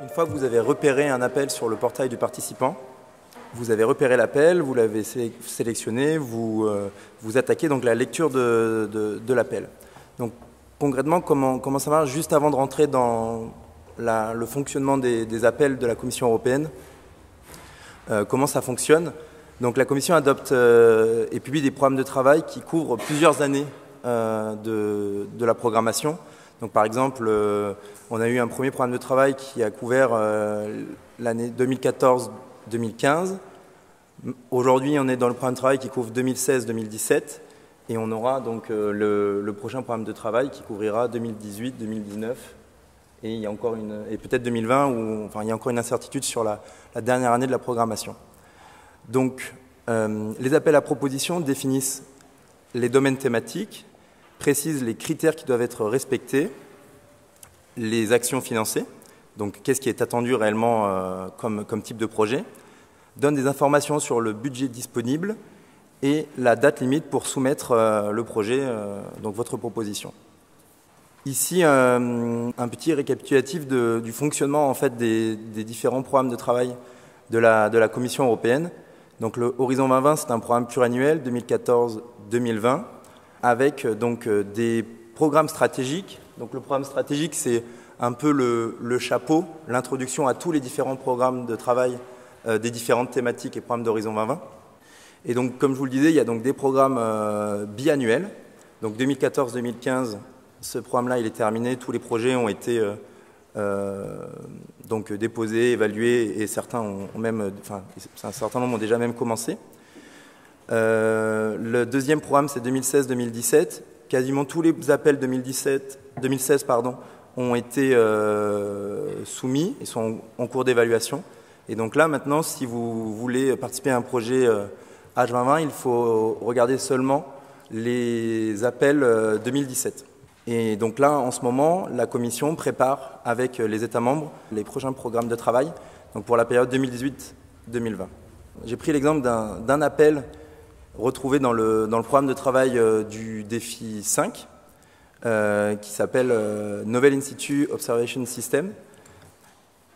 Une fois que vous avez repéré un appel sur le portail du participant, vous avez repéré l'appel, vous l'avez sélectionné, vous attaquez donc la lecture de l'appel. Donc concrètement, comment ça marche? Juste avant de rentrer dans le fonctionnement des appels de la Commission européenne, comment ça fonctionne? Donc la Commission adopte et publie des programmes de travail qui couvrent plusieurs années de la programmation. Donc par exemple, on a eu un premier programme de travail qui a couvert l'année 2014-2015. Aujourd'hui, on est dans le programme de travail qui couvre 2016-2017 et on aura donc le prochain programme de travail qui couvrira 2018-2019 et il y a encore et peut-être 2020 où il y a encore une incertitude sur la dernière année de la programmation. Donc les appels à propositions définissent les domaines thématiques, précise les critères qui doivent être respectés, les actions financées, donc qu'est-ce qui est attendu réellement comme type de projet, donne des informations sur le budget disponible et la date limite pour soumettre le projet, donc votre proposition. Ici, un petit récapitulatif du fonctionnement en fait, des différents programmes de travail de la Commission européenne. Donc le Horizon 2020, c'est un programme pluriannuel 2014-2020 avec donc des programmes stratégiques. Donc le programme stratégique, c'est un peu le chapeau, l'introduction à tous les différents programmes de travail des différentes thématiques et programmes d'Horizon 2020. Et donc, comme je vous le disais, il y a donc des programmes biannuels. Donc 2014-2015, ce programme-là, il est terminé. Tous les projets ont été donc déposés, évalués, et certains ont même, un certain nombre ont déjà même commencé. Le deuxième programme, c'est 2016-2017. Quasiment tous les appels 2016 ont été soumis et sont en cours d'évaluation. Et donc là, maintenant, si vous voulez participer à un projet H2020, il faut regarder seulement les appels 2017. Et donc là, en ce moment, la Commission prépare avec les États membres les prochains programmes de travail donc pour la période 2018-2020. J'ai pris l'exemple d'un appel retrouvé dans le programme de travail du défi 5 qui s'appelle Novel In-Situ Observation System.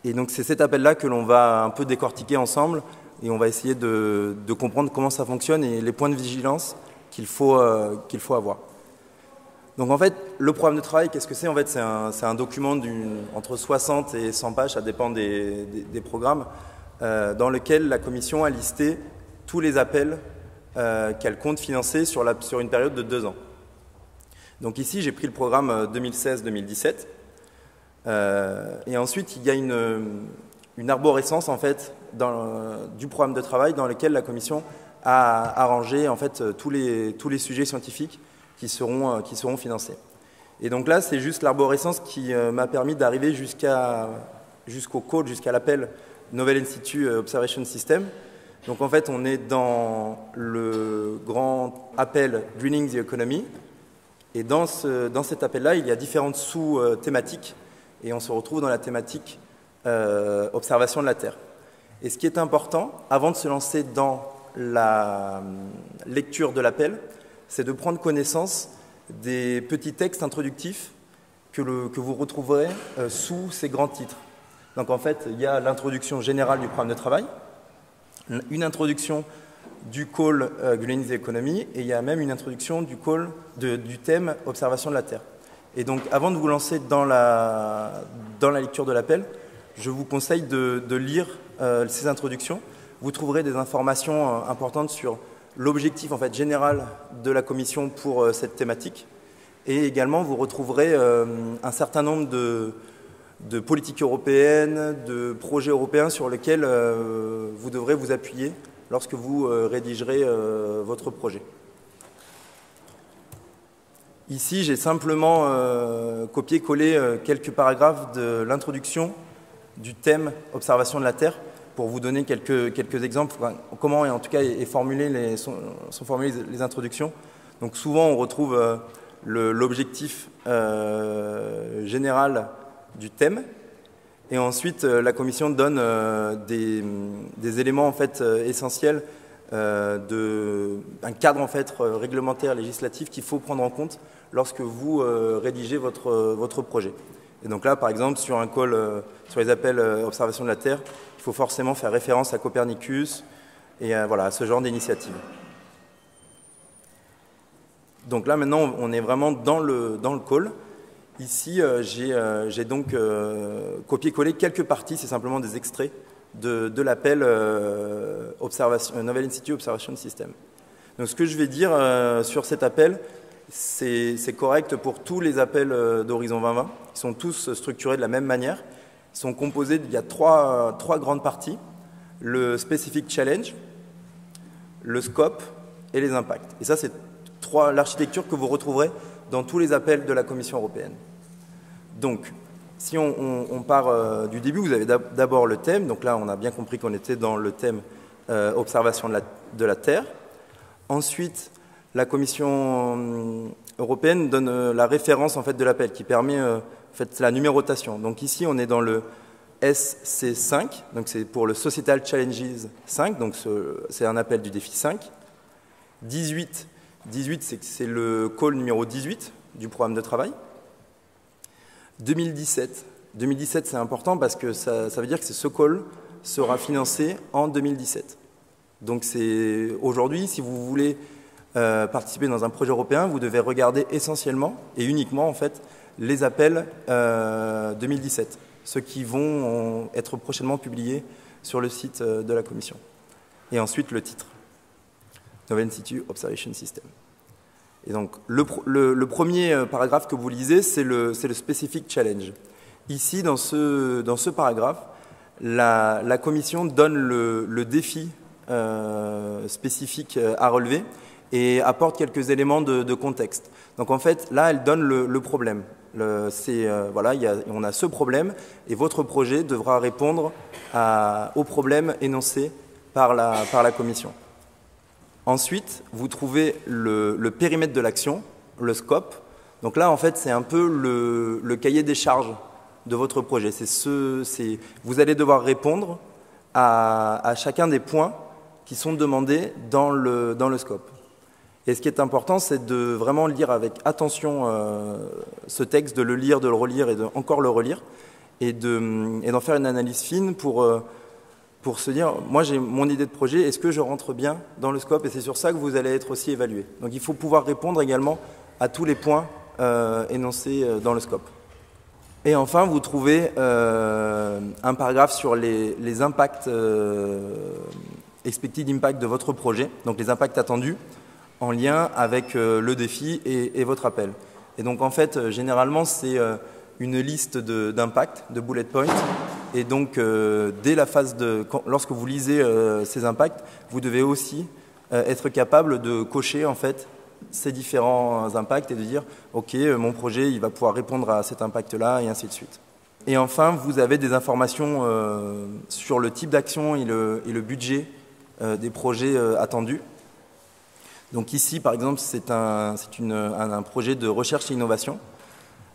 Et donc c'est cet appel-là que l'on va un peu décortiquer ensemble et on va essayer de comprendre comment ça fonctionne et les points de vigilance qu'il faut avoir. Donc en fait, le programme de travail, qu'est-ce que c'est? En fait, c'est un document entre 60 et 100 pages, ça dépend des programmes, dans lequel la Commission a listé tous les appels qu'elle compte financer sur une période de 2 ans. Donc ici, j'ai pris le programme 2016-2017. Et ensuite, il y a une arborescence en fait, du programme de travail dans lequel la Commission a arrangé en fait, tous les sujets scientifiques qui seront financés. Et donc là, c'est juste l'arborescence qui m'a permis d'arriver jusqu'au code, jusqu'à l'appel Novel In-Situ Observation System. Donc en fait, on est dans le grand appel Greening the Economy. Et dans cet appel-là, il y a différentes sous-thématiques. Et on se retrouve dans la thématique observation de la Terre. Et ce qui est important, avant de se lancer dans la lecture de l'appel, c'est de prendre connaissance des petits textes introductifs que vous retrouverez sous ces grands titres. Donc en fait, il y a l'introduction générale du programme de travail, une introduction du call Greening the Economy, et il y a même une introduction du thème observation de la Terre. Et donc, avant de vous lancer dans la lecture de l'appel, je vous conseille de lire ces introductions. Vous trouverez des informations importantes sur l'objectif en fait, général de la Commission pour cette thématique. Et également, vous retrouverez un certain nombre de politiques européennes, de projets européens sur lesquels vous devrez vous appuyer lorsque vous rédigerez votre projet. Ici, j'ai simplement copié-collé quelques paragraphes de l'introduction du thème observation de la Terre pour vous donner quelques exemples, comment en tout cas sont formulées les introductions. Donc souvent, on retrouve l'objectif général du thème et ensuite la Commission donne des éléments en fait, essentiels un cadre en fait, réglementaire législatif qu'il faut prendre en compte lorsque vous rédigez votre projet. Et donc là, par exemple, sur un call, sur les appels observation de la Terre, il faut forcément faire référence à Copernicus et voilà, à ce genre d'initiative. Donc là, maintenant, on est vraiment dans le call. Ici, j'ai donc copié-collé quelques parties, c'est simplement des extraits de l'appel Novel In-Situ Observation System. Donc ce que je vais dire sur cet appel, c'est correct pour tous les appels d'Horizon 2020. Ils sont tous structurés de la même manière. Ils sont composés, il y a trois grandes parties. Le Specific Challenge, le Scope et les impacts. Et ça, c'est l'architecture que vous retrouverez dans tous les appels de la Commission européenne. Donc, si on part du début, vous avez d'abord le thème. Donc là, on a bien compris qu'on était dans le thème observation de la Terre. Ensuite, la Commission européenne donne la référence en fait, de l'appel qui permet en fait, la numérotation. Donc ici, on est dans le SC5, donc c'est pour le Societal Challenges 5, donc c'est un appel du défi 5. 18, c'est le call numéro 18 du programme de travail. 2017, c'est important parce que ça veut dire que ce call sera financé en 2017. Donc c'est aujourd'hui, si vous voulez participer dans un projet européen, vous devez regarder essentiellement et uniquement en fait les appels 2017, ceux qui vont être prochainement publiés sur le site de la Commission. Et ensuite le titre, Novel In-Situ Observation System. Et donc le premier paragraphe que vous lisez, c'est le Specific Challenge. Ici, dans ce paragraphe, la Commission donne le défi spécifique à relever et apporte quelques éléments de contexte. Donc en fait, là, elle donne le problème. Voilà, on a ce problème et votre projet devra répondre au problème énoncé par la Commission. Ensuite, vous trouvez le périmètre de l'action, le scope. Donc là, en fait, c'est un peu le cahier des charges de votre projet. Vous allez devoir répondre à chacun des points qui sont demandés dans le scope. Et ce qui est important, c'est de vraiment lire avec attention ce texte, de le lire, de le relire et encore le relire, et d'en faire une analyse fine pour se dire, moi j'ai mon idée de projet, est-ce que je rentre bien dans le scope? Et c'est sur ça que vous allez être aussi évalué. Donc il faut pouvoir répondre également à tous les points énoncés dans le scope. Et enfin, vous trouvez un paragraphe sur les impacts, expected impact de votre projet, donc les impacts attendus en lien avec le défi et votre appel. Et donc en fait, généralement, c'est une liste d'impacts, de bullet points. Et donc, dès la phase lorsque vous lisez ces impacts, vous devez aussi être capable de cocher en fait ces différents impacts et de dire « Ok, mon projet, il va pouvoir répondre à cet impact-là » et ainsi de suite. Et enfin, vous avez des informations sur le type d'action et le budget des projets attendus. Donc ici, par exemple, c'est un projet de recherche et innovation.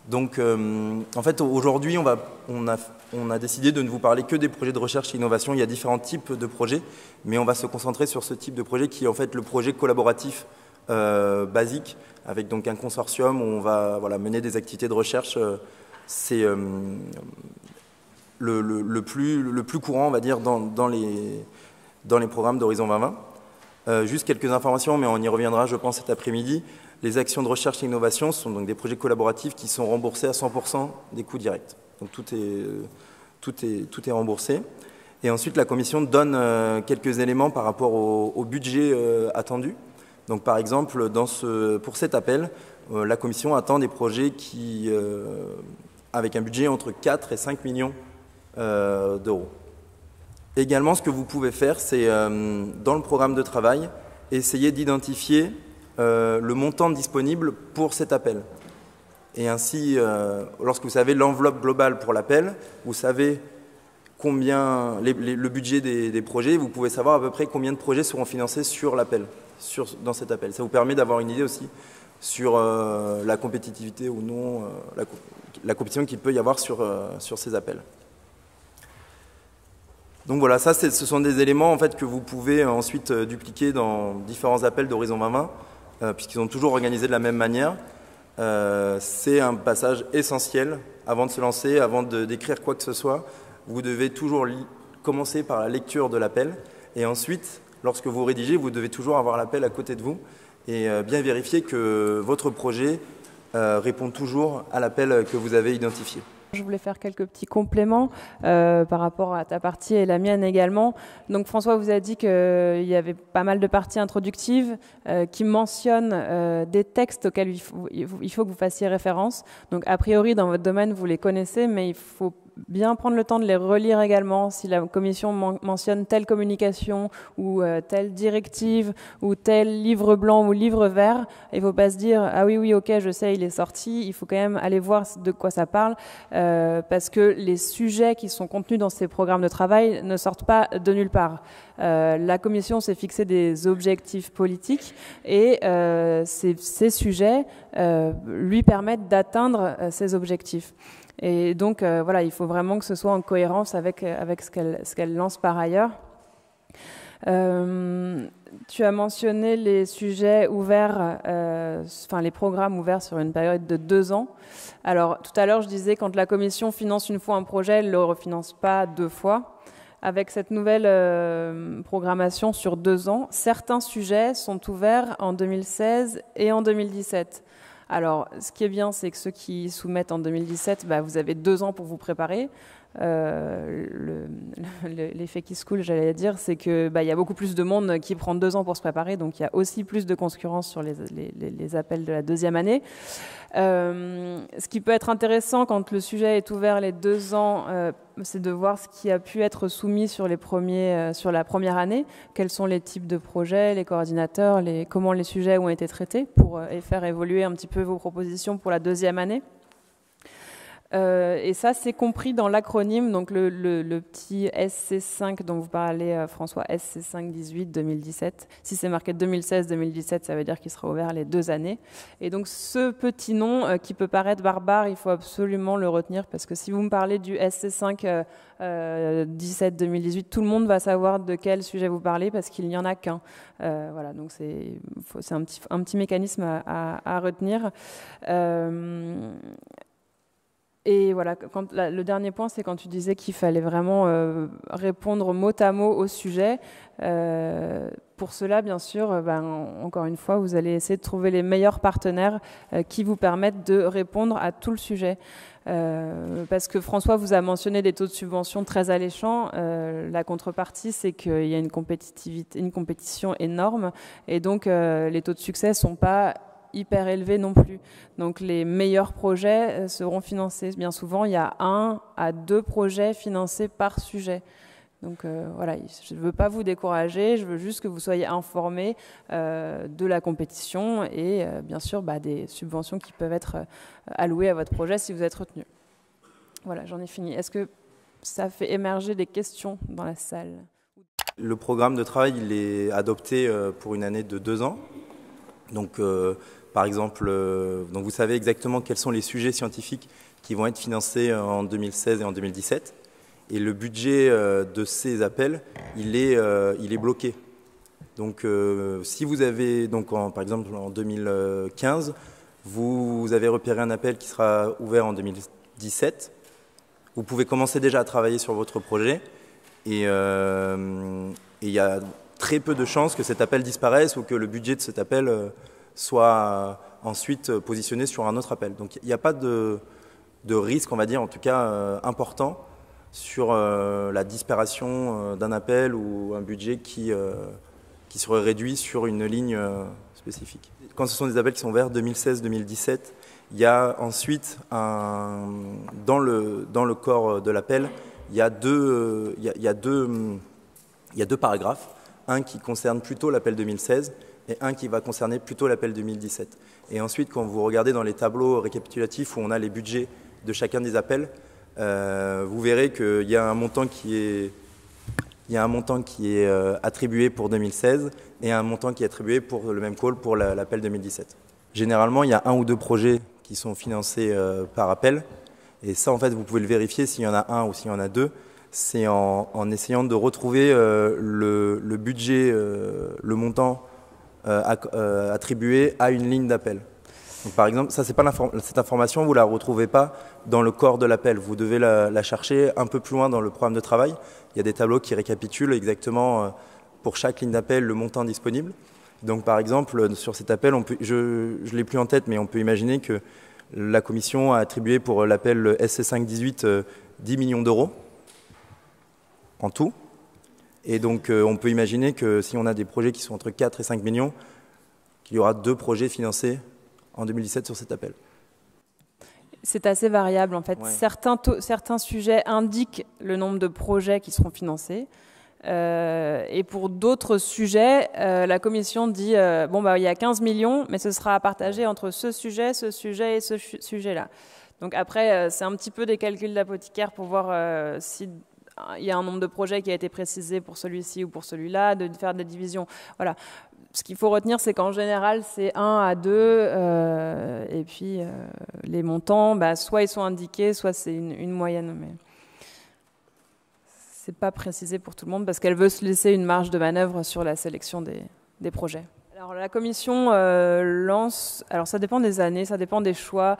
Donc, en fait, aujourd'hui, on a décidé de ne vous parler que des projets de recherche et innovation. Il y a différents types de projets, mais on va se concentrer sur ce type de projet qui est en fait le projet collaboratif basique, avec donc un consortium où on va mener des activités de recherche. C'est le plus courant, on va dire, dans les programmes d'Horizon 2020. Juste quelques informations, mais on y reviendra, je pense, cet après-midi. Les actions de recherche et innovation sont donc des projets collaboratifs qui sont remboursés à 100% des coûts directs. Donc tout est remboursé. Et ensuite, la Commission donne quelques éléments par rapport au budget attendu. Donc par exemple, pour cet appel, la Commission attend des projets avec un budget entre 4 et 5 millions d'euros. Également, ce que vous pouvez faire, c'est dans le programme de travail, essayer d'identifier le montant disponible pour cet appel. Et ainsi, lorsque vous savez l'enveloppe globale pour l'appel, vous savez combien le budget des projets, vous pouvez savoir à peu près combien de projets seront financés sur l'appel, dans cet appel. Ça vous permet d'avoir une idée aussi sur la compétitivité ou non, la compétition qu'il peut y avoir sur ces appels. Donc voilà, ça, ce sont des éléments en fait, que vous pouvez ensuite dupliquer dans différents appels d'Horizon 2020, puisqu'ils sont toujours organisés de la même manière. c'est un passage essentiel avant de se lancer, avant d'écrire quoi que ce soit. Vous devez toujours commencer par la lecture de l'appel et ensuite, lorsque vous rédigez, vous devez toujours avoir l'appel à côté de vous et bien vérifier que votre projet répond toujours à l'appel que vous avez identifié. Je voulais faire quelques petits compléments par rapport à ta partie et la mienne également. Donc François vous a dit qu'il y avait pas mal de parties introductives qui mentionnent des textes auxquels il faut que vous fassiez référence. Donc a priori dans votre domaine vous les connaissez, mais il faut bien prendre le temps de les relire également. Si la commission mentionne telle communication ou telle directive ou tel livre blanc ou livre vert, il ne faut pas se dire « Ah oui, ok, je sais, il est sorti ». Il faut quand même aller voir de quoi ça parle parce que les sujets qui sont contenus dans ces programmes de travail ne sortent pas de nulle part. La commission s'est fixé des objectifs politiques et ces sujets lui permettent d'atteindre ces objectifs. Et donc, voilà, il faut vraiment que ce soit en cohérence avec ce qu'elle lance par ailleurs. Tu as mentionné les sujets ouverts, les programmes ouverts sur une période de 2 ans. Alors, tout à l'heure, je disais, quand la commission finance une fois un projet, elle ne le refinance pas 2 fois. Avec cette nouvelle programmation sur 2 ans, certains sujets sont ouverts en 2016 et en 2017. Alors, ce qui est bien, c'est que ceux qui soumettent en 2017, vous avez 2 ans pour vous préparer. L'effet qui se coule, j'allais dire, c'est que y a beaucoup plus de monde qui prend 2 ans pour se préparer, donc il y a aussi plus de concurrence sur les appels de la 2e année. Ce qui peut être intéressant quand le sujet est ouvert les 2 ans, c'est de voir ce qui a pu être soumis sur la première année, quels sont les types de projets, les coordinateurs, comment les sujets ont été traités pour faire évoluer un petit peu vos propositions pour la 2e année. Et ça, c'est compris dans l'acronyme, donc le petit SC5 dont vous parlez, François, SC5 18-2017. Si c'est marqué 2016-2017, ça veut dire qu'il sera ouvert les 2 années. Et donc, ce petit nom qui peut paraître barbare, il faut absolument le retenir, parce que si vous me parlez du SC5 17-2018, tout le monde va savoir de quel sujet vous parlez, parce qu'il n'y en a qu'un. Voilà, donc c'est un petit mécanisme à retenir. Et voilà, le dernier point, c'est quand tu disais qu'il fallait vraiment répondre mot à mot au sujet. Pour cela, bien sûr, encore une fois, vous allez essayer de trouver les meilleurs partenaires qui vous permettent de répondre à tout le sujet. Parce que François vous a mentionné des taux de subvention très alléchants. La contrepartie, c'est qu'il y a une compétition énorme. Et donc, les taux de succès ne sont pas hyper élevé non plus. Donc les meilleurs projets seront financés. Bien souvent, il y a 1 à 2 projets financés par sujet. Donc voilà, je ne veux pas vous décourager, je veux juste que vous soyez informés de la compétition et bien sûr des subventions qui peuvent être allouées à votre projet si vous êtes retenu. Voilà, j'en ai fini. Est-ce que ça fait émerger des questions dans la salle? Le programme de travail, il est adopté pour une année de 2 ans. Donc, par exemple, donc vous savez exactement quels sont les sujets scientifiques qui vont être financés en 2016 et en 2017. Et le budget de ces appels, il est bloqué. Donc, si vous avez, par exemple, en 2015, vous avez repéré un appel qui sera ouvert en 2017, vous pouvez commencer déjà à travailler sur votre projet. Et il y a très peu de chances que cet appel disparaisse ou que le budget de cet appel soit ensuite positionné sur un autre appel. Donc il n'y a pas de risque, on va dire, en tout cas important, sur la disparition d'un appel ou un budget qui serait réduit sur une ligne spécifique. Quand ce sont des appels qui sont vers 2016-2017, il y a ensuite, dans le corps de l'appel, il y a deux paragraphes, un qui concerne plutôt l'appel 2016 et un qui va concerner plutôt l'appel 2017. Et ensuite, quand vous regardez dans les tableaux récapitulatifs où on a les budgets de chacun des appels, vous verrez qu'il y a un montant qui est attribué pour 2016 et un montant qui est attribué pour le même call pour l'appel 2017. Généralement, il y a 1 ou 2 projets qui sont financés par appel. Et ça, en fait, vous pouvez le vérifier s'il y en a 1 ou s'il y en a 2. C'est en essayant de retrouver le budget, le montant attribué à une ligne d'appel. Donc, par exemple, ça, cette information, vous ne la retrouvez pas dans le corps de l'appel. Vous devez la chercher un peu plus loin dans le programme de travail. Il y a des tableaux qui récapitulent exactement pour chaque ligne d'appel le montant disponible. Donc, par exemple, sur cet appel, je ne l'ai plus en tête, mais on peut imaginer que la Commission a attribué pour l'appel SC518 10 millions d'euros en tout. Et donc, on peut imaginer que si on a des projets qui sont entre 4 et 5 millions, qu'il y aura 2 projets financés en 2017 sur cet appel. C'est assez variable en fait. Ouais. Certains sujets indiquent le nombre de projets qui seront financés. Et pour d'autres sujets, la commission dit il y a 15 millions, mais ce sera à partager entre ce sujet et ce sujet-là. Donc après, c'est un petit peu des calculs d'apothicaire pour voir si il y a un nombre de projets qui a été précisé pour celui-ci ou pour celui-là, de faire des divisions. Voilà. Ce qu'il faut retenir, c'est qu'en général, c'est 1 à 2, et puis les montants, soit ils sont indiqués, soit c'est une moyenne. Mais c'est pas précisé pour tout le monde parce qu'elle veut se laisser une marge de manœuvre sur la sélection des projets. Alors la commission lance, alors ça dépend des années, ça dépend des choix.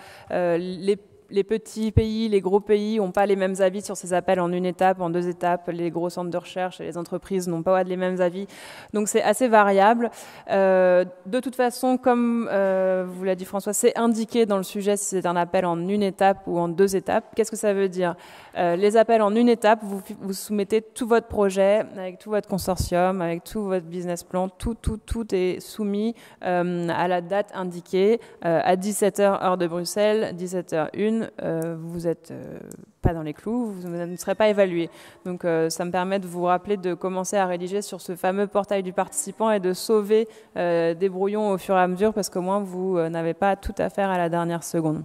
Les petits pays, les gros pays n'ont pas les mêmes avis sur ces appels en une étape, en 2 étapes. Les gros centres de recherche et les entreprises n'ont pas les mêmes avis. Donc c'est assez variable. De toute façon, comme vous l'a dit François, c'est indiqué dans le sujet si c'est un appel en une étape ou en 2 étapes. Qu'est-ce que ça veut dire ? Les appels en une étape, vous soumettez tout votre projet avec tout votre consortium, avec tout votre business plan. Tout est soumis à la date indiquée à 17h heure de Bruxelles, 17h01. Vous n'êtes pas dans les clous, vous ne serez pas évalué. Donc ça me permet de vous rappeler de commencer à rédiger sur ce fameux portail du participant et de sauver des brouillons au fur et à mesure parce qu'au moins vous n'avez pas tout à faire à la dernière seconde.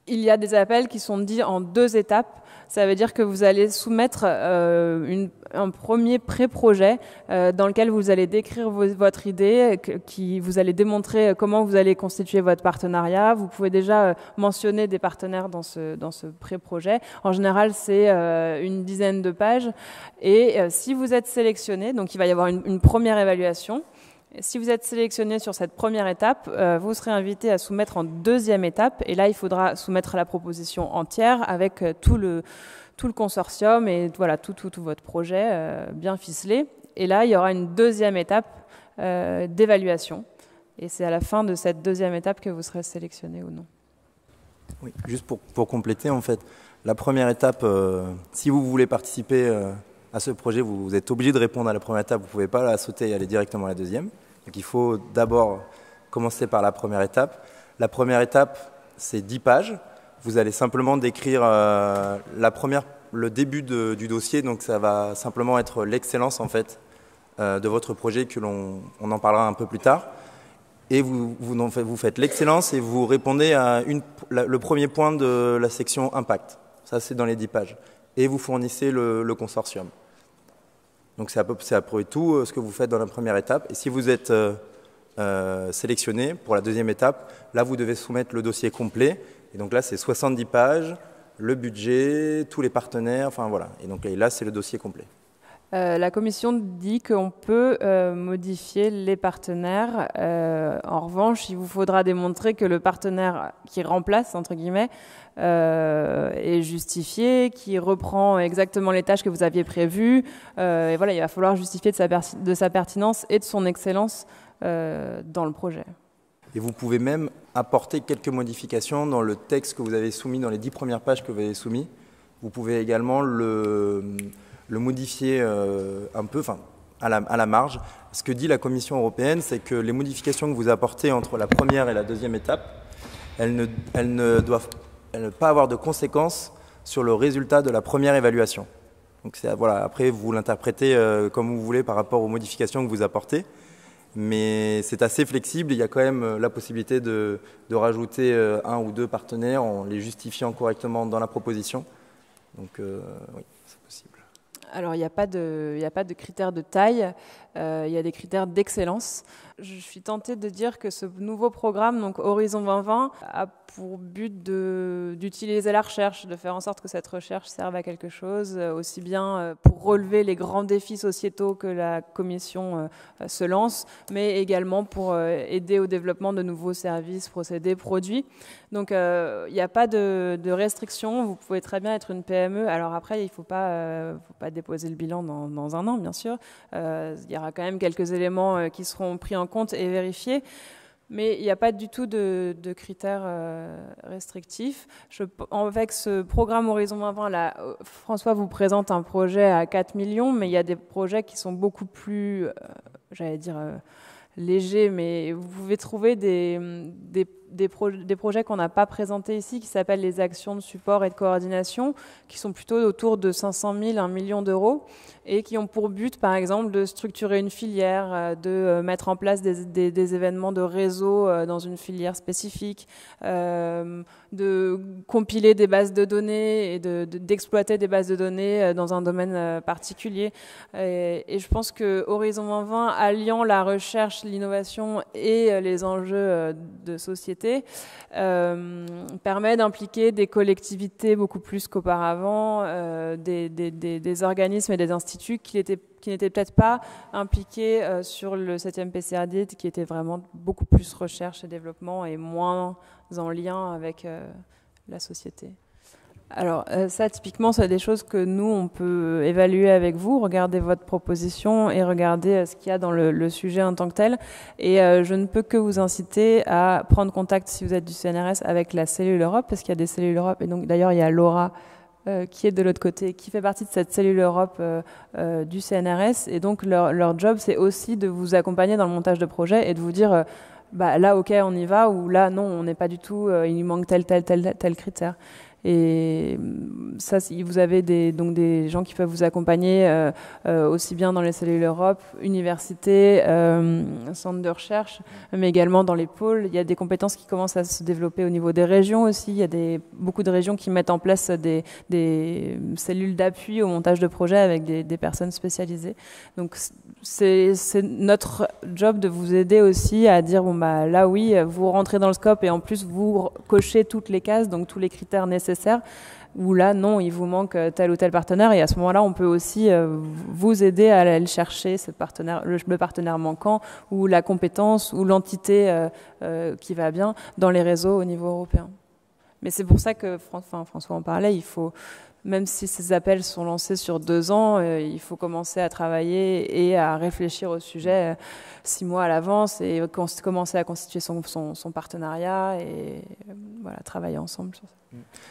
Il y a des appels qui sont dits en 2 étapes. Ça veut dire que vous allez soumettre un premier pré-projet dans lequel vous allez décrire votre idée, vous allez démontrer comment vous allez constituer votre partenariat. Vous pouvez déjà mentionner des partenaires dans ce pré-projet. En général, c'est une dizaine de pages. Et si vous êtes sélectionné, donc il va y avoir une première évaluation. Si vous êtes sélectionné sur cette première étape, vous serez invité à soumettre en 2e étape. Et là, il faudra soumettre la proposition entière avec tout le consortium et voilà, tout votre projet bien ficelé. Et là, il y aura une 2e étape d'évaluation. Et c'est à la fin de cette 2e étape que vous serez sélectionné ou non. Oui, juste pour compléter, en fait, la première étape, si vous voulez participer à ce projet, vous êtes obligé de répondre à la première étape, vous ne pouvez pas la sauter et aller directement à la 2e. Donc il faut d'abord commencer par la première étape. La première étape, c'est 10 pages. Vous allez simplement décrire le début du dossier, donc ça va simplement être l'excellence en fait de votre projet on en parlera un peu plus tard. Et vous faites l'excellence et vous répondez à le premier point de la section impact. Ça c'est dans les 10 pages. Et vous fournissez le consortium. Donc c'est à peu près tout ce que vous faites dans la première étape. Et si vous êtes sélectionné pour la 2e étape, là vous devez soumettre le dossier complet. Et donc là c'est 70 pages, le budget, tous les partenaires, enfin voilà. Et donc là c'est le dossier complet. La commission dit qu'on peut modifier les partenaires. En revanche, il vous faudra démontrer que le partenaire qui remplace, entre guillemets, est justifié, qui reprend exactement les tâches que vous aviez prévues. Et voilà, il va falloir justifier de sa pertinence et de son excellence dans le projet. Et vous pouvez même apporter quelques modifications dans le texte que vous avez soumis, dans les 10 premières pages que vous avez soumis. Vous pouvez également le modifier un peu, à la marge. Ce que dit la Commission européenne, c'est que les modifications que vous apportez entre la première et la 2e étape, elles ne doivent pas avoir de conséquences sur le résultat de la première évaluation. Donc voilà, après, vous l'interprétez comme vous voulez par rapport aux modifications que vous apportez. Mais c'est assez flexible, il y a quand même la possibilité de rajouter 1 ou 2 partenaires en les justifiant correctement dans la proposition. Donc oui, c'est possible. Alors, il n'y a pas de critères de taille, il y a des critères d'excellence. Je suis tentée de dire que ce nouveau programme, donc Horizon 2020, a pour but d'utiliser la recherche, de faire en sorte que cette recherche serve à quelque chose, aussi bien pour relever les grands défis sociétaux que la Commission se lance, mais également pour aider au développement de nouveaux services, procédés, produits. Donc il n'y a pas de restrictions, vous pouvez très bien être une PME. Alors après, il ne faut pas déposer le bilan dans un an, bien sûr. Il y aura quand même quelques éléments qui seront pris en compte et vérifiés. Mais il n'y a pas du tout de critères restrictifs. Avec ce programme Horizon 2020, là, François vous présente un projet à 4 millions, mais il y a des projets qui sont beaucoup plus, légers, mais vous pouvez trouver des projets qu'on n'a pas présentés ici, qui s'appellent les actions de support et de coordination, qui sont plutôt autour de 500 000, 1 million d'euros, et qui ont pour but, par exemple, de structurer une filière, de mettre en place des événements de réseau dans une filière spécifique, de compiler des bases de données et d'exploiter des bases de données dans un domaine particulier. Et je pense que Horizon 2020, alliant la recherche, l'innovation et les enjeux de société, permet d'impliquer des collectivités beaucoup plus qu'auparavant, des organismes et des instituts qui n'étaient peut-être pas impliqués sur le 7e PCAD, qui était vraiment beaucoup plus recherche et développement et moins en lien avec la société. Alors ça, typiquement, c'est des choses que nous, on peut évaluer avec vous, regarder votre proposition et regarder ce qu'il y a dans le sujet en tant que tel. Et je ne peux que vous inciter à prendre contact, si vous êtes du CNRS, avec la cellule Europe, parce qu'il y a des cellules Europe. Et donc, d'ailleurs, il y a Laura qui est de l'autre côté, qui fait partie de cette cellule Europe du CNRS. Et donc, leur job, c'est aussi de vous accompagner dans le montage de projet et de vous dire, là, OK, on y va, ou là, non, on n'est pas du tout, il nous manque tel critère. Et ça, vous avez des gens qui peuvent vous accompagner aussi bien dans les cellules Europe, universités, centres de recherche, mais également dans les pôles. Il y a des compétences qui commencent à se développer au niveau des régions aussi. Il y a beaucoup de régions qui mettent en place des cellules d'appui au montage de projets avec des personnes spécialisées. Donc c'est notre job de vous aider aussi à dire là oui, vous rentrez dans le scope et en plus vous cochez toutes les cases, donc tous les critères nécessaires, ou là non, il vous manque tel ou tel partenaire, et à ce moment-là on peut aussi vous aider à aller chercher ce partenaire, le partenaire manquant ou la compétence ou l'entité qui va bien dans les réseaux au niveau européen. Mais c'est pour ça que François en parlait, il faut, même si ces appels sont lancés sur 2 ans, il faut commencer à travailler et à réfléchir au sujet 6 mois à l'avance et commencer à constituer son partenariat et voilà, travailler ensemble sur ça.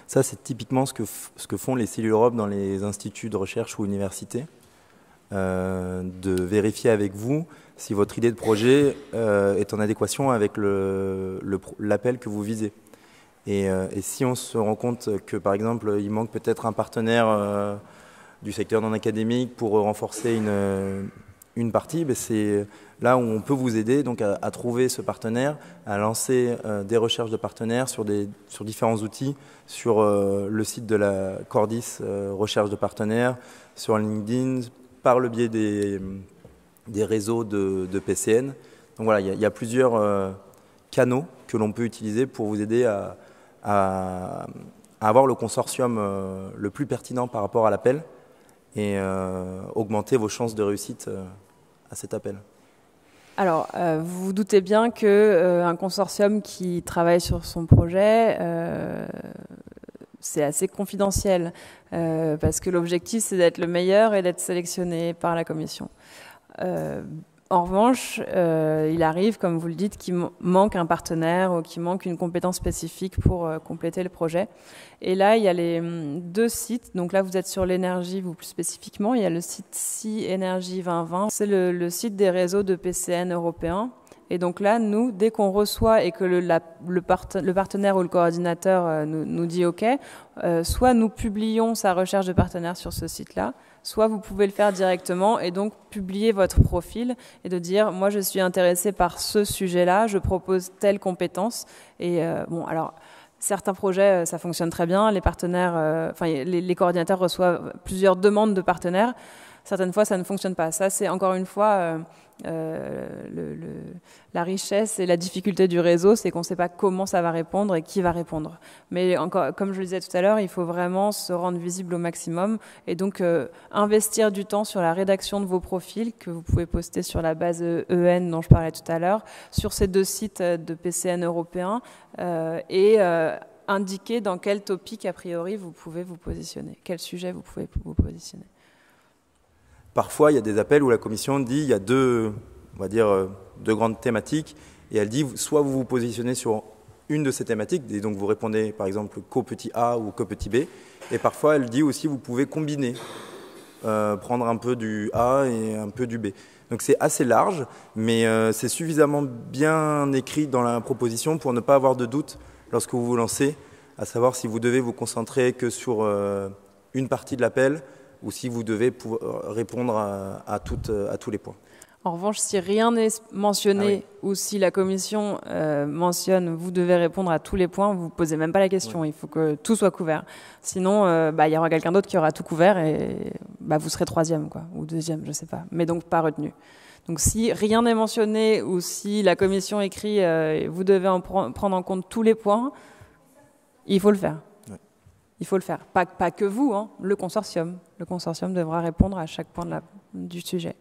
Ça, c'est typiquement ce que font les cellules Europe dans les instituts de recherche ou universités, de vérifier avec vous si votre idée de projet est en adéquation avec l'appel que vous visez. Et si on se rend compte que, par exemple, il manque peut-être un partenaire du secteur non académique pour renforcer une partie, c'est là où on peut vous aider donc à trouver ce partenaire, à lancer des recherches de partenaires sur différents outils, sur le site de la Cordis Recherche de partenaires, sur LinkedIn, par le biais des réseaux de PCN. Donc voilà, il y a plusieurs canaux que l'on peut utiliser pour vous aider à avoir le consortium le plus pertinent par rapport à l'appel et augmenter vos chances de réussite à cet appel. Alors, vous vous doutez bien qu'un consortium qui travaille sur son projet, c'est assez confidentiel, parce que l'objectif, c'est d'être le meilleur et d'être sélectionné par la commission. En revanche, il arrive, comme vous le dites, qu'il manque un partenaire ou qu'il manque une compétence spécifique pour compléter le projet. Et là, il y a les 2 sites. Donc là, vous êtes sur l'énergie, vous plus spécifiquement. Il y a le site SI-Énergie 2020. C'est le site des réseaux de PCN européens. Et donc là, nous, dès qu'on reçoit et que le partenaire ou le coordinateur nous dit OK, soit nous publions sa recherche de partenaire sur ce site-là, soit vous pouvez le faire directement et donc publier votre profil et de dire « moi, je suis intéressé par ce sujet-là, je propose telle compétence ». Et alors, certains projets, ça fonctionne très bien. Les partenaires, les coordinateurs reçoivent plusieurs demandes de partenaires. certaines fois ça ne fonctionne pas. Ça c'est encore une fois la richesse et la difficulté du réseau, c'est qu'on ne sait pas comment ça va répondre et qui va répondre. Mais encore, comme je le disais tout à l'heure, il faut vraiment se rendre visible au maximum et donc investir du temps sur la rédaction de vos profils que vous pouvez poster sur la base EN dont je parlais tout à l'heure, sur ces 2 sites de PCN européens et indiquer dans quel topic a priori vous pouvez vous positionner, quel sujet vous pouvez vous positionner. Parfois, il y a des appels où la commission dit il y a deux grandes thématiques et elle dit soit vous vous positionnez sur une de ces thématiques et donc vous répondez par exemple qu'au petit a ou qu'au petit b, et parfois elle dit aussi vous pouvez combiner, prendre un peu du a et un peu du b. Donc c'est assez large, mais c'est suffisamment bien écrit dans la proposition pour ne pas avoir de doute lorsque vous vous lancez, à savoir si vous devez vous concentrer que sur une partie de l'appel ou si vous devez répondre à tous les points. En revanche, si rien n'est mentionné ou si la commission mentionne vous devez répondre à tous les points, vous ne posez même pas la question. Il faut que tout soit couvert. Sinon, il y aura quelqu'un d'autre qui aura tout couvert et vous serez 3e ou 2e, je ne sais pas. Mais donc pas retenu. Donc si rien n'est mentionné ou si la commission écrit vous devez prendre en compte tous les points, il faut le faire. Il faut le faire. Pas que vous, le consortium. Le consortium devra répondre à chaque point du sujet.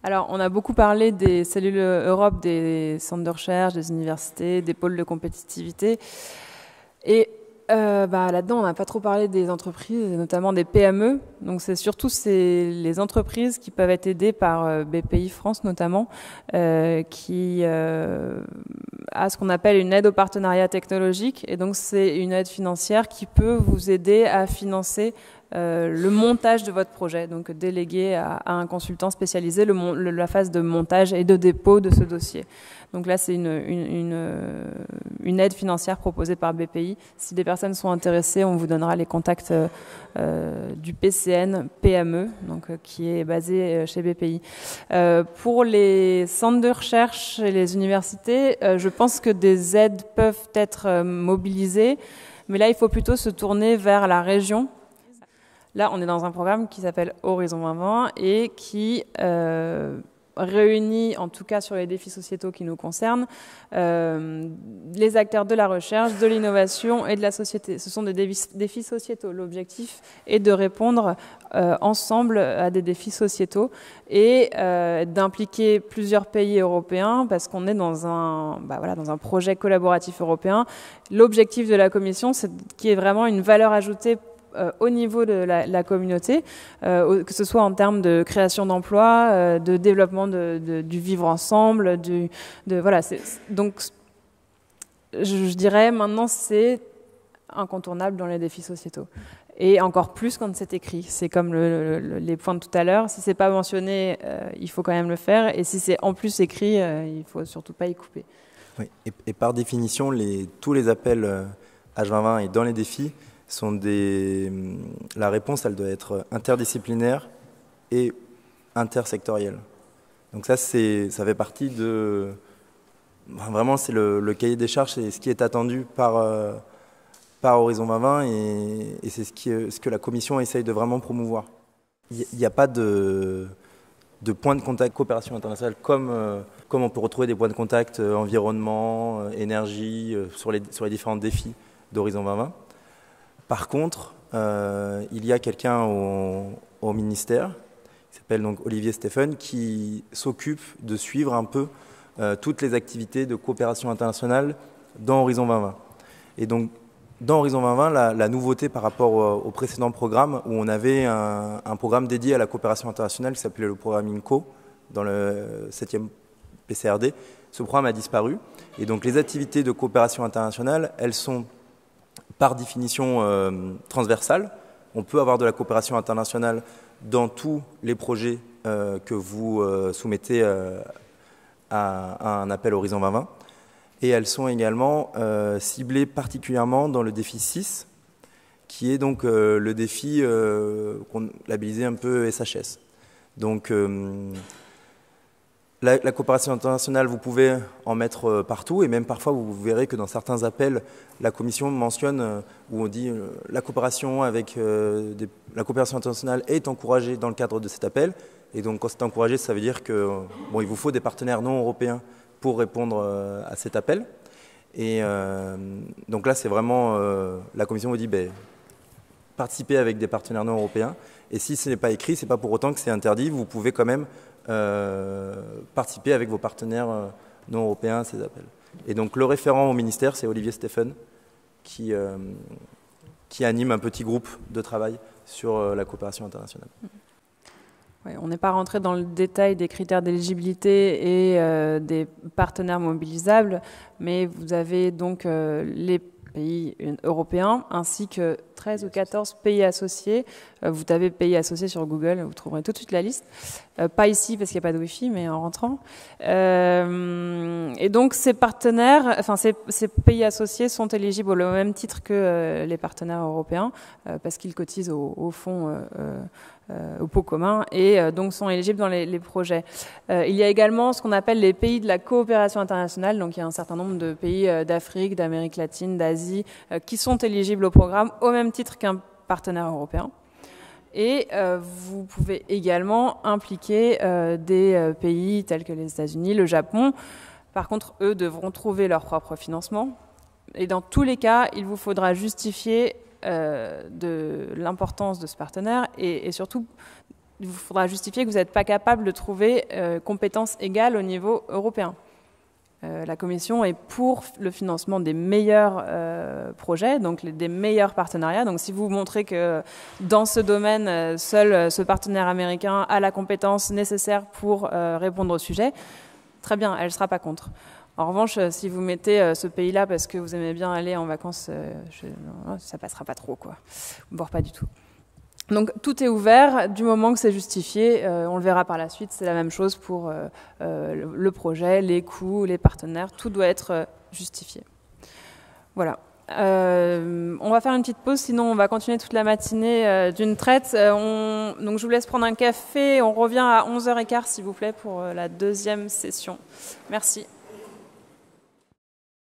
Alors, on a beaucoup parlé des cellules Europe, des centres de recherche, des universités, des pôles de compétitivité. Et là-dedans, on n'a pas trop parlé des entreprises, notamment des PME. Donc, c'est surtout les entreprises qui peuvent être aidées par BPI France, notamment, qui a ce qu'on appelle une aide au partenariat technologique. Et donc, c'est une aide financière qui peut vous aider à financer le montage de votre projet, donc délégué à un consultant spécialisé la phase de montage et de dépôt de ce dossier. Donc là, c'est une aide financière proposée par BPI. Si des personnes sont intéressées, on vous donnera les contacts du PCN PME, donc, qui est basé chez BPI. Pour les centres de recherche et les universités, je pense que des aides peuvent être mobilisées, mais là, il faut plutôt se tourner vers la région. Là, on est dans un programme qui s'appelle Horizon 2020 et qui réunit, en tout cas sur les défis sociétaux qui nous concernent, les acteurs de la recherche, de l'innovation et de la société. Ce sont des défis sociétaux. L'objectif est de répondre ensemble à des défis sociétaux et d'impliquer plusieurs pays européens parce qu'on est dans un projet collaboratif européen. L'objectif de la Commission, c'est qu'il y ait vraiment une valeur ajoutée au niveau de la communauté, que ce soit en termes de création d'emplois, de développement du vivre ensemble, donc je dirais maintenant c'est incontournable dans les défis sociétaux. Et encore plus quand c'est écrit. C'est comme les points de tout à l'heure. Si c'est pas mentionné, il faut quand même le faire. Et si c'est en plus écrit, il faut surtout pas y couper. Oui. Et par définition, tous les appels H2020 et dans les défis la réponse, elle doit être interdisciplinaire et intersectorielle. Donc ça fait partie de... Vraiment, c'est le cahier des charges, c'est ce qui est attendu par Horizon 2020 et c'est ce que la Commission essaye de vraiment promouvoir. Il n'y a pas de points de contact coopération internationale comme on peut retrouver des points de contact environnement, énergie, sur les différents défis d'Horizon 2020. Par contre, il y a quelqu'un au ministère, qui s'appelle donc Olivier Stéphane, qui s'occupe de suivre un peu toutes les activités de coopération internationale dans Horizon 2020. Et donc, dans Horizon 2020, la nouveauté par rapport au précédent programme, où on avait un programme dédié à la coopération internationale qui s'appelait le programme INCO, dans le 7e PCRD, ce programme a disparu. Et donc, les activités de coopération internationale, elles sont par définition transversale. On peut avoir de la coopération internationale dans tous les projets que vous soumettez à un appel Horizon 2020. Et elles sont également ciblées particulièrement dans le défi 6, qui est donc le défi qu'on labellisé un peu SHS. Donc La coopération internationale, vous pouvez en mettre partout, et même parfois vous verrez que dans certains appels, la Commission mentionne, où on dit la coopération la coopération internationale est encouragée dans le cadre de cet appel. Et donc quand c'est encouragé, ça veut dire que il vous faut des partenaires non européens pour répondre à cet appel. Et donc là, c'est vraiment la Commission vous dit participez avec des partenaires non européens. Et si ce n'est pas écrit, c'est pas pour autant que c'est interdit. Vous pouvez quand même participer avec vos partenaires non européens à ces appels. Et donc le référent au ministère, c'est Olivier Stéphane, qui anime un petit groupe de travail sur la coopération internationale. Ouais, on n'est pas rentré dans le détail des critères d'éligibilité et des partenaires mobilisables, mais vous avez donc les pays européens ainsi que 13 ou 14 pays associés. Vous tapez pays associés sur Google, vous trouverez tout de suite la liste. Pas ici parce qu'il n'y a pas de Wi-Fi, mais en rentrant. Et donc ces partenaires, enfin ces pays associés sont éligibles au même titre que les partenaires européens parce qu'ils cotisent au fonds au pot commun et donc sont éligibles dans les projets. Il y a également ce qu'on appelle les pays de la coopération internationale, donc il y a un certain nombre de pays d'Afrique, d'Amérique latine, d'Asie qui sont éligibles au programme au même titre qu'un partenaire européen. Et vous pouvez également impliquer des pays tels que les États-Unis, le Japon. Par contre, eux devront trouver leur propre financement. Et dans tous les cas, il vous faudra justifier de l'importance de ce partenaire et surtout, il vous faudra justifier que vous n'êtes pas capable de trouver compétences égales au niveau européen. La Commission est pour le financement des meilleurs projets, donc des meilleurs partenariats. Donc si vous montrez que dans ce domaine, seul ce partenaire américain a la compétence nécessaire pour répondre au sujet, très bien, elle ne sera pas contre. En revanche, si vous mettez ce pays-là parce que vous aimez bien aller en vacances, ça passera pas trop, quoi. Voire pas du tout. Donc tout est ouvert du moment que c'est justifié. On le verra par la suite. C'est la même chose pour le projet, les coûts, les partenaires. Tout doit être justifié. Voilà. On va faire une petite pause, sinon on va continuer toute la matinée d'une traite. Donc je vous laisse prendre un café. On revient à 11h15, s'il vous plaît, pour la deuxième session. Merci.